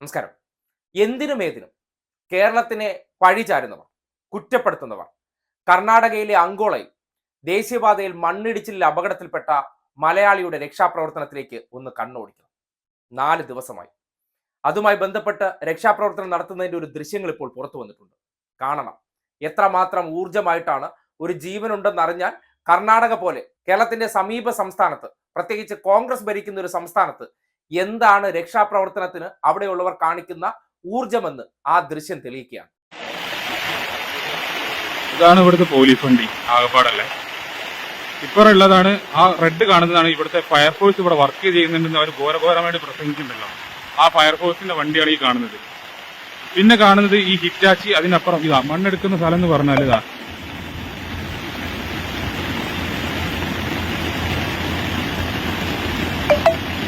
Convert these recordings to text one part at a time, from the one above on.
നമസ്കാരം. എന്തിനും ഏതിനും കേരളത്തിനെ പഴിചാരുന്നവർ, കുറ്റപ്പെടുത്തുന്നവർ, കർണാടകയിലെ അങ്കോളയിൽ ദേശീയപാതയിൽ മണ്ണിടിച്ചിലിൽ അപകടത്തിൽപ്പെട്ട മലയാളിയുടെ രക്ഷാപ്രവർത്തനത്തിലേക്ക് ഒന്ന് കണ്ണോടിക്കണം. 4 ദിവസമായി. അതുമായി ബന്ധപ്പെട്ട് രക്ഷാപ്രവർത്തനം നടത്തുന്നതിൻ്റെ ഒരു ദൃശ്യങ്ങൾ ഇപ്പോൾ പുറത്തു വന്നിട്ടുണ്ട്. കാണണം. എത്രമാത്രം ഊർജമായിട്ടാണ് ഒരു ജീവനുണ്ടെന്നറിഞ്ഞാൽ കർണാടക പോലെ കേരളത്തിന്റെ സമീപ സംസ്ഥാനത്ത്, പ്രത്യേകിച്ച് കോൺഗ്രസ് ഭരിക്കുന്ന ഒരു സംസ്ഥാനത്ത് എന്താണ് രക്ഷാപ്രവർത്തനത്തിന് അവിടെയുള്ളവർ കാണിക്കുന്ന ഊർജമെന്ന് ആ ദൃശ്യം തെളിയിക്കുകയാണ്. ഇതാണ് ഇവിടുത്തെ പോലീസ് വണ്ടി ആകപ്പാടല്ലേ. ഇപ്പറുള്ളതാണ് ആ റെഡ് കാണുന്നതാണ് ഇവിടുത്തെ ഫയർഫോഴ്സ് ഇവിടെ വർക്ക് ചെയ്യുന്നുണ്ടെന്ന് അവർ ഘോരഘോരമായിട്ട് പ്രസംഗിക്കുന്നുണ്ടല്ലോ. ആ ഫയർഫോഴ്സിന്റെ വണ്ടിയാണ് ഈ കാണുന്നത്. പിന്നെ കാണുന്നത് ഈ ഹിറ്റാച്ചി, അതിനപ്പുറം ഇതാ മണ്ണെടുക്കുന്ന സ്ഥലം എന്ന് പറഞ്ഞാൽ ഇതാ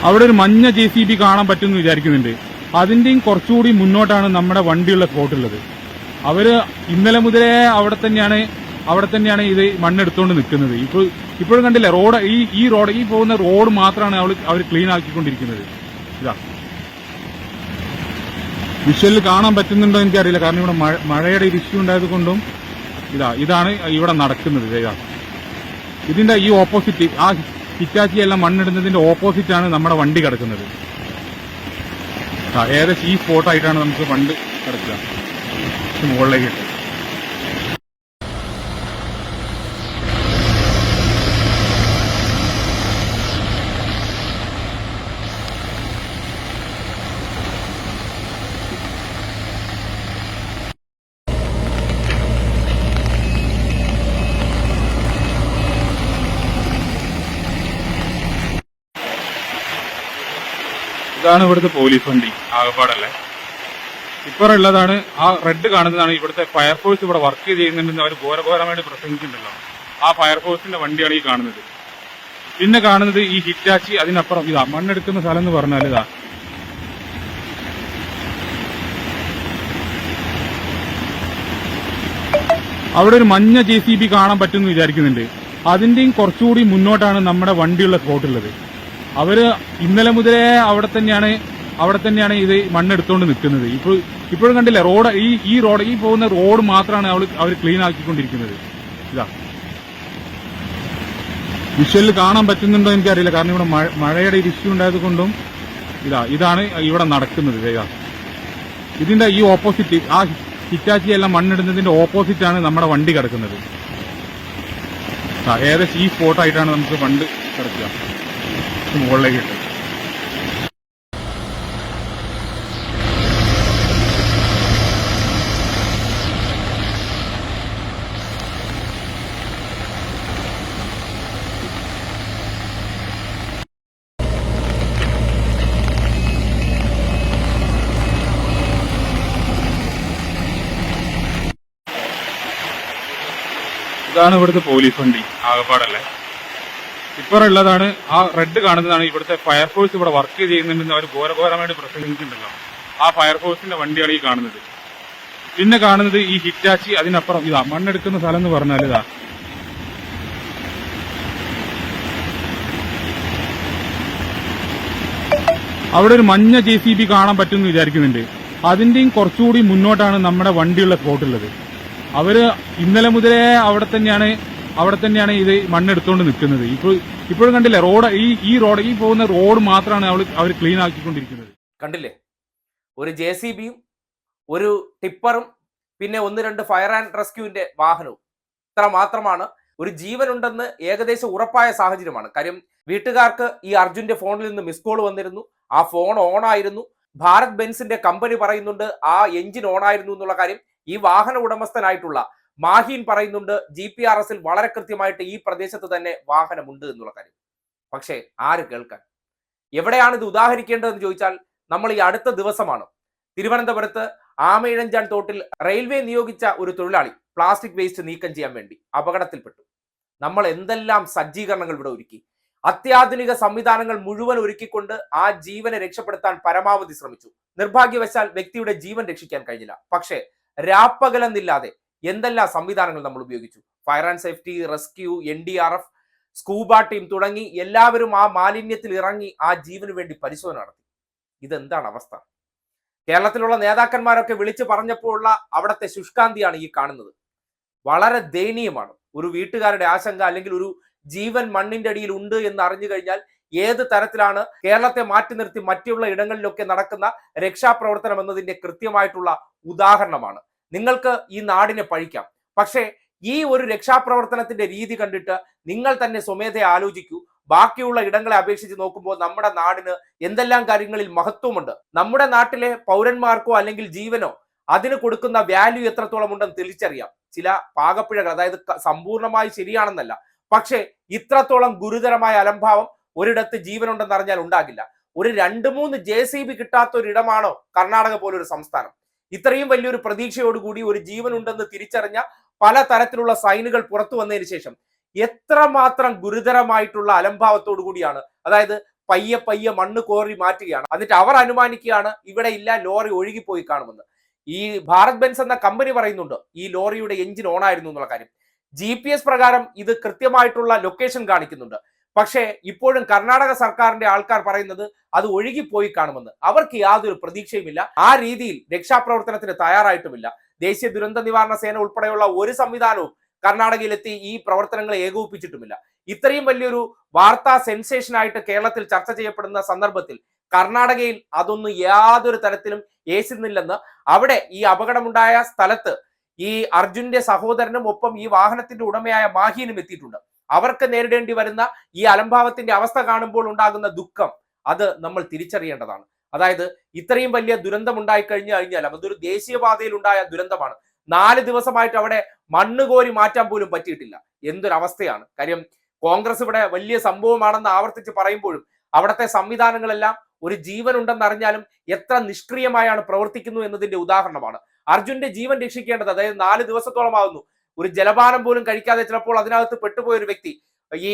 അവിടെ ഒരു മഞ്ഞ JCB കാണാൻ പറ്റുമെന്ന് വിചാരിക്കുന്നുണ്ട്. അതിന്റെയും കുറച്ചുകൂടി മുന്നോട്ടാണ് നമ്മുടെ വണ്ടിയുള്ള സ്പോട്ടുള്ളത്. അവര് ഇന്നലെ മുതലേ അവിടെ തന്നെയാണ് ഇത് മണ്ണെടുത്തുകൊണ്ട് നിൽക്കുന്നത്. ഇപ്പോഴും കണ്ടില്ല റോഡ്, ഈ പോകുന്ന റോഡ് മാത്രമാണ് അവർ ക്ലീൻ ആക്കിക്കൊണ്ടിരിക്കുന്നത്. ഇതാ വിഷ്വലിൽ കാണാൻ പറ്റുന്നുണ്ടോ എനിക്കറിയില്ല, കാരണം ഇവിടെ മഴയുടെ ഇഷ്യൂ ഉണ്ടായത് കൊണ്ടും ഇതാണ് ഇവിടെ നടക്കുന്നത്. ഇതിന്റെ ഈ ഓപ്പോസിറ്റ്, ആ ഹിറ്റാച്ചി എല്ലാം മണ്ണിടുന്നതിന്റെ ഓപ്പോസിറ്റ് ആണ് നമ്മുടെ വണ്ടി കിടക്കുന്നത്. ഏകദേശം ഈ സ്പോട്ടായിട്ടാണ് നമുക്ക് വണ്ടി കിടക്കുക മുകളിലേക്ക്. ഇതാണ് ഇവിടുത്തെ പോലീസ് വണ്ടി ആകപ്പാടല്ലേ. ഇപ്പറുള്ളതാണ് ആ റെഡ് കാണുന്നതാണ് ഇവിടുത്തെ ഫയർഫോഴ്സ് ഇവിടെ വർക്ക് ചെയ്യുന്നുണ്ടെന്ന് അവർ ഘോരഘോരമായിട്ട് പ്രസംഗിക്കുന്നുണ്ടല്ലോ. ആ ഫയർഫോഴ്സിന്റെ വണ്ടിയാണ് ഈ കാണുന്നത്. പിന്നെ കാണുന്നത് ഈ ഹിറ്റാച്ചി, അതിനപ്പുറം ഇതാ മണ്ണെടുക്കുന്ന സ്ഥലം എന്ന് പറഞ്ഞാൽ ഇതാ അവിടെ ഒരു മഞ്ഞ JCB കാണാൻ പറ്റുമെന്ന് വിചാരിക്കുന്നുണ്ട്. അതിന്റെയും കുറച്ചുകൂടി മുന്നോട്ടാണ് നമ്മുടെ വണ്ടിയുള്ള സ്പോട്ടുള്ളത്. അവര് ഇന്നലെ മുതലേ അവിടെ തന്നെയാണ് ഇത് മണ്ണെടുത്തുകൊണ്ട് നിൽക്കുന്നത്. ഇപ്പോഴും കണ്ടില്ല റോഡ്, ഈ പോകുന്ന റോഡ് മാത്രമാണ് അവർ ക്ലീൻ ആക്കിക്കൊണ്ടിരിക്കുന്നത്. ഇതാ വിഷ്വലിൽ കാണാൻ പറ്റുന്നുണ്ടോ എനിക്കറിയില്ല, കാരണം ഇവിടെ മഴയുടെ ഇഷ്യൂ ഉണ്ടായത് കൊണ്ടും ഇതാണ് ഇവിടെ നടക്കുന്നത്. ഇതിന്റെ ഈ ഓപ്പോസിറ്റ്, ആ ഹിറ്റാച്ചി എല്ലാം മണ്ണിടുന്നതിന്റെ ഓപ്പോസിറ്റ് ആണ് നമ്മുടെ വണ്ടി കിടക്കുന്നത്. ഏകദേശം ഈ സ്പോട്ടായിട്ടാണ് നമുക്ക് വണ്ടി കിടക്കുക മുകളിലേക്ക്. ഇതാണ് ഇവിടുത്തെ പോലീസ് വണ്ടി ആകപ്പാടല്ലേ. ഇപ്പറുള്ളതാണ് ആ റെഡ് കാണുന്നതാണ് ഇവിടുത്തെ ഫയർഫോഴ്സ് ഇവിടെ വർക്ക് ചെയ്യുന്നുണ്ടെന്ന് അവർ ഘോരഘോരമായിട്ട് പ്രസംഗിക്കുന്നുണ്ടല്ലോ. ആ ഫയർഫോഴ്സിന്റെ വണ്ടിയാണ് ഈ കാണുന്നത്. പിന്നെ കാണുന്നത് ഈ ഹിറ്റാച്ചി, അതിനപ്പുറം ഇതാ മണ്ണെടുക്കുന്ന സ്ഥലം എന്ന് പറഞ്ഞാൽ ഇതാ അവിടെ ഒരു മഞ്ഞ JCB കാണാൻ പറ്റുമെന്ന് വിചാരിക്കുന്നുണ്ട്. അതിന്റെയും കുറച്ചുകൂടി മുന്നോട്ടാണ് നമ്മുടെ വണ്ടിയുള്ള സ്പോട്ടുള്ളത്. അവര് ഇന്നലെ മുതലേ അവിടെ തന്നെയാണ് ഇത് മണ്ണെടുത്തുകൊണ്ട് നിൽക്കുന്നത്. ഇപ്പോഴും കണ്ടില്ല റോഡ്, ഈ പോകുന്ന റോഡ് മാത്രമാണ് അവർ ക്ലീൻ ആക്കിക്കൊണ്ടിരിക്കുന്നത്. കണ്ടില്ലേ, ഒരു JCBയും ഒരു ടിപ്പറും പിന്നെ 1-2 ഫയർ ആൻഡ് റെസ്ക്യൂവിന്റെ വാഹനവും. ഇത്ര മാത്രമാണ്. ഒരു ജീവനുണ്ടെന്ന് ഏകദേശം ഉറപ്പായ സാഹചര്യമാണ്. കാര്യം വീട്ടുകാർക്ക് ഈ അർജുന്റെ ഫോണിൽ നിന്ന് മിസ് കോൾ വന്നിരുന്നു. ആ ഫോൺ ഓൺ ആയിരുന്നു. ഭാരത് ബെൻസിന്റെ കമ്പനി പറയുന്നുണ്ട് ആ എഞ്ചിൻ ഓൺ ആയിരുന്നു എന്നുള്ള കാര്യം. ഈ വാഹന ഉടമസ്ഥനായിട്ടുള്ള മാഹീൻ പറയുന്നുണ്ട് GPRS-ൽ വളരെ കൃത്യമായിട്ട് ഈ പ്രദേശത്ത് തന്നെ വാഹനമുണ്ട് എന്നുള്ള കാര്യം. പക്ഷേ ആര് കേൾക്കാൻ? എവിടെയാണ് ഇത് ഉദാഹരിക്കേണ്ടതെന്ന് ചോദിച്ചാൽ നമ്മൾ ഈ അടുത്ത ദിവസമാണ് തിരുവനന്തപുരത്ത് ആമയിഴഞ്ചാൻ തോട്ടിൽ റെയിൽവേ നിയോഗിച്ച ഒരു തൊഴിലാളി പ്ലാസ്റ്റിക് വേസ്റ്റ് നീക്കം ചെയ്യാൻ വേണ്ടി അപകടത്തിൽപ്പെട്ടു. നമ്മൾ എന്തെല്ലാം സജ്ജീകരണങ്ങൾ ഇവിടെ ഒരുക്കി, അത്യാധുനിക സംവിധാനങ്ങൾ മുഴുവൻ ഒരുക്കിക്കൊണ്ട് ആ ജീവനെ രക്ഷപ്പെടുത്താൻ പരമാവധി ശ്രമിച്ചു. നിർഭാഗ്യവശാൽ വ്യക്തിയുടെ ജീവൻ രക്ഷിക്കാൻ കഴിഞ്ഞില്ല. പക്ഷേ രാപ്പകലെന്നില്ലാതെ എന്തെല്ലാം സംവിധാനങ്ങൾ നമ്മൾ ഉപയോഗിച്ചു. Fire and safety, rescue, NDRF, scuba team തുടങ്ങി എല്ലാവരും ആ മാലിന്യത്തിൽ ഇറങ്ങി ആ ജീവന് വേണ്ടി പരിശോധന നടത്തി. ഇതെന്താണ് അവസ്ഥ? കേരളത്തിലുള്ള നേതാക്കന്മാരൊക്കെ വിളിച്ചു പറഞ്ഞപ്പോഴുള്ള അവിടുത്തെ ശുഷ്കാന്തിയാണ് ഈ കാണുന്നത്. വളരെ ദയനീയമാണ്. ഒരു വീട്ടുകാരുടെ ആശങ്ക, അല്ലെങ്കിൽ ഒരു ജീവൻ മണ്ണിന്റെ അടിയിൽ ഉണ്ട് എന്ന് അറിഞ്ഞു കഴിഞ്ഞാൽ ഏത് തരത്തിലാണ് കേരളത്തെ മാറ്റി നിർത്തി മറ്റുള്ള ഇടങ്ങളിലൊക്കെ നടക്കുന്ന രക്ഷാപ്രവർത്തനം എന്നതിന്റെ കൃത്യമായിട്ടുള്ള ഉദാഹരണമാണ്. നിങ്ങൾക്ക് ഈ നാടിനെ പഴിക്കാം, പക്ഷേ ഈ ഒരു രക്ഷാപ്രവർത്തനത്തിന്റെ രീതി കണ്ടിട്ട് നിങ്ങൾ തന്നെ സ്വമേധയെ ആലോചിക്കൂ. ബാക്കിയുള്ള ഇടങ്ങളെ അപേക്ഷിച്ച് നോക്കുമ്പോൾ നമ്മുടെ നാടിന് എന്തെല്ലാം കാര്യങ്ങളിൽ മഹത്വമുണ്ട്. നമ്മുടെ നാട്ടിലെ പൗരന്മാർക്കോ അല്ലെങ്കിൽ ജീവനോ അതിന് കൊടുക്കുന്ന വാല്യൂ എത്രത്തോളം ഉണ്ടെന്ന് തിരിച്ചറിയാം. ചില പാകപ്പിഴകൾ, അതായത് സമ്പൂർണമായി ശരിയാണെന്നല്ല, പക്ഷേ ഇത്രത്തോളം ഗുരുതരമായ അലംഭാവം ഒരിടത്ത് ജീവനുണ്ടെന്ന് അറിഞ്ഞാൽ ഉണ്ടാകില്ല. ഒരു 2-3 JCB കിട്ടാത്ത ഒരിടമാണോ കർണാടക പോലൊരു സംസ്ഥാനം? ഇത്രയും വലിയൊരു പ്രതീക്ഷയോടുകൂടി ഒരു ജീവനുണ്ടെന്ന് തിരിച്ചറിഞ്ഞ പല തരത്തിലുള്ള സൈനുകൾ പുറത്തു വന്നതിന് ശേഷം എത്രമാത്രം ഗുരുതരമായിട്ടുള്ള അലംഭാവത്തോടു കൂടിയാണ്, അതായത് പയ്യെ പയ്യെ മണ്ണ് കോറി മാറ്റുകയാണ്. എന്നിട്ട് അവർ അനുമാനിക്കുകയാണ് ഇവിടെ ഇല്ല, ലോറി ഒഴുകിപ്പോയി കാണുമെന്ന്. ഈ ഭാരത് ബെൻസ് എന്ന കമ്പനി പറയുന്നുണ്ട് ഈ ലോറിയുടെ എഞ്ചിൻ ഓൺ ആയിരുന്നു എന്നുള്ള കാര്യം. GPS പ്രകാരം ഇത് കൃത്യമായിട്ടുള്ള ലൊക്കേഷൻ കാണിക്കുന്നുണ്ട്. പക്ഷേ ഇപ്പോഴും കർണാടക സർക്കാരിന്റെ ആൾക്കാർ പറയുന്നത് അത് ഒഴുകിപ്പോയി കാണുമെന്ന്. അവർക്ക് യാതൊരു പ്രതീക്ഷയുമില്ല. ആ രീതിയിൽ രക്ഷാപ്രവർത്തനത്തിന് തയ്യാറായിട്ടുമില്ല. ദേശീയ ദുരന്ത നിവാരണ സേന ഉൾപ്പെടെയുള്ള ഒരു സംവിധാനവും കർണാടകയിലെത്തി ഈ പ്രവർത്തനങ്ങളെ ഏകോപിപ്പിച്ചിട്ടുമില്ല. ഇത്രയും വലിയൊരു വാർത്താ സെൻസേഷനായിട്ട് കേരളത്തിൽ ചർച്ച ചെയ്യപ്പെടുന്ന സന്ദർഭത്തിൽ കർണാടകയിൽ അതൊന്നും യാതൊരു തരത്തിലും ഏശുന്നില്ലെന്ന് അവിടെ ഈ അപകടമുണ്ടായ സ്ഥലത്ത് ഈ അർജുന്റെ സഹോദരനും ഒപ്പം ഈ വാഹനത്തിന്റെ ഉടമയായ മാഹീനും എത്തിയിട്ടുണ്ട്. അവർക്ക് നേരിടേണ്ടി വരുന്ന ഈ അലംഭാവത്തിന്റെ അവസ്ഥ കാണുമ്പോൾ ഉണ്ടാകുന്ന ദുഃഖം അത് നമ്മൾ തിരിച്ചറിയേണ്ടതാണ്. അതായത് ഇത്രയും വലിയ ദുരന്തം ഉണ്ടായി കഴിഞ്ഞാൽ അതൊരു ദേശീയപാതയിൽ ഉണ്ടായ ദുരന്തമാണ്. 4 ദിവസമായിട്ട് അവിടെ മണ്ണ് കോരി മാറ്റാൻ പോലും പറ്റിയിട്ടില്ല. എന്തൊരവസ്ഥയാണ്! കാര്യം കോൺഗ്രസ് ഇവിടെ വലിയ സംഭവമാണെന്ന് ആവർത്തിച്ച് പറയുമ്പോഴും അവിടുത്തെ സംവിധാനങ്ങളെല്ലാം ഒരു ജീവൻ ഉണ്ടെന്ന് അറിഞ്ഞാലും എത്ര നിഷ്ക്രിയമായാണ് പ്രവർത്തിക്കുന്നു എന്നതിന്റെ ഉദാഹരണമാണ്. അർജുന്റെ ജീവൻ രക്ഷിക്കേണ്ടത്, അതായത് 4 ദിവസത്തോളമാകുന്നു ഒരു ജലപാനം പോലും കഴിക്കാതെ ചിലപ്പോൾ അതിനകത്ത് പെട്ടുപോയ ഒരു വ്യക്തി. ഈ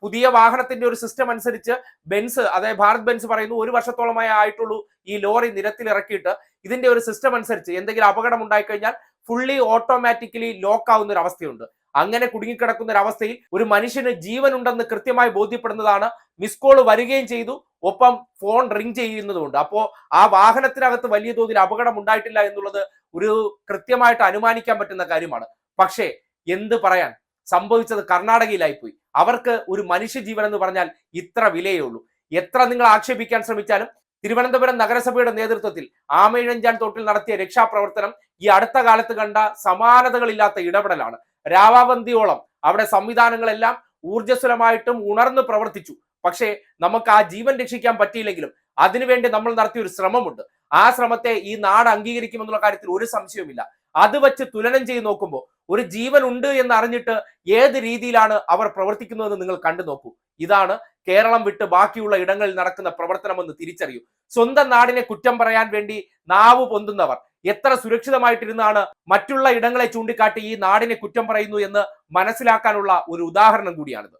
പുതിയ വാഹനത്തിന്റെ ഒരു സിസ്റ്റം അനുസരിച്ച് ബെൻസ്, അതായത് ഭാരത് ബെൻസ് പറയുന്നു 1 വർഷത്തോളമായി ആയിട്ടുള്ളൂ ഈ ലോറി നിരത്തിൽ ഇറക്കിയിട്ട്. ഇതിന്റെ ഒരു സിസ്റ്റം അനുസരിച്ച് എന്തെങ്കിലും അപകടം ഉണ്ടായിക്കഴിഞ്ഞാൽ ഫുള്ളി ഓട്ടോമാറ്റിക്കലി ലോക്ക് ആവുന്ന ഒരു അവസ്ഥയുണ്ട്. അങ്ങനെ കുടുങ്ങിക്കിടക്കുന്ന ഒരു അവസ്ഥയിൽ ഒരു മനുഷ്യന് ജീവൻ ഉണ്ടെന്ന് കൃത്യമായി ബോധ്യപ്പെടുന്നതാണ്. മിസ് കോൾ വരികയും ചെയ്തു, ഒപ്പം ഫോൺ റിംഗ് ചെയ്യുന്നതുകൊണ്ട്. അപ്പോ ആ വാഹനത്തിനകത്ത് വലിയ തോതിൽ അപകടം ഉണ്ടായിട്ടില്ല എന്നുള്ളത് ഒരു കൃത്യമായിട്ട് അനുമാനിക്കാൻ പറ്റുന്ന കാര്യമാണ്. പക്ഷേ എന്ത് പറയാൻ, സംഭവിച്ചത് കർണാടകയിലായിപ്പോയി. അവർക്ക് ഒരു മനുഷ്യജീവൻ എന്ന് പറഞ്ഞാൽ ഇത്ര വിലയേ ഉള്ളൂ. എത്ര നിങ്ങൾ ആക്ഷേപിക്കാൻ ശ്രമിച്ചാലും തിരുവനന്തപുരം നഗരസഭയുടെ നേതൃത്വത്തിൽ ആമയിഴഞ്ചാൻ തോട്ടിൽ നടത്തിയ രക്ഷാപ്രവർത്തനം ഈ അടുത്ത കാലത്ത് കണ്ട സമാനതകളില്ലാത്ത ഇടപെടലാണ്. രാവാവന്തിയോളം അവിടെ സംവിധാനങ്ങളെല്ലാം ഊർജ്ജസ്വലമായിട്ടും ഉണർന്ന് പ്രവർത്തിച്ചു. പക്ഷേ നമുക്ക് ആ ജീവൻ രക്ഷിക്കാൻ പറ്റിയില്ലെങ്കിലും അതിനുവേണ്ടി നമ്മൾ നടത്തിയ ഒരു ശ്രമമുണ്ട്. ആ ശ്രമത്തെ ഈ നാട് അംഗീകരിക്കുമെന്നുള്ള കാര്യത്തിൽ ഒരു സംശയവുമില്ല. അത് വെച്ച് തുലനം ചെയ്ത് നോക്കുമ്പോൾ ഒരു ജീവൻ ഉണ്ട് എന്ന് അറിഞ്ഞിട്ട് ഏത് രീതിയിലാണ് അവർ പ്രവർത്തിക്കുന്നതെന്ന് നിങ്ങൾ കണ്ടു നോക്കൂ. ഇതാണ് കേരളം വിട്ട് ബാക്കിയുള്ള ഇടങ്ങളിൽ നടക്കുന്ന പ്രവർത്തനമെന്ന് തിരിച്ചറിയൂ. സ്വന്തം നാടിനെ കുറ്റം പറയാൻ വേണ്ടി നാവ് പൊന്തുന്നവർ എത്ര സുരക്ഷിതമായിട്ടിരുന്നാണ് മറ്റുള്ള ഇടങ്ങളെ ചൂണ്ടിക്കാട്ടി ഈ നാടിനെ കുറ്റം പറയുന്നു എന്ന് മനസ്സിലാക്കാനുള്ള ഒരു ഉദാഹരണം കൂടിയാണിത്.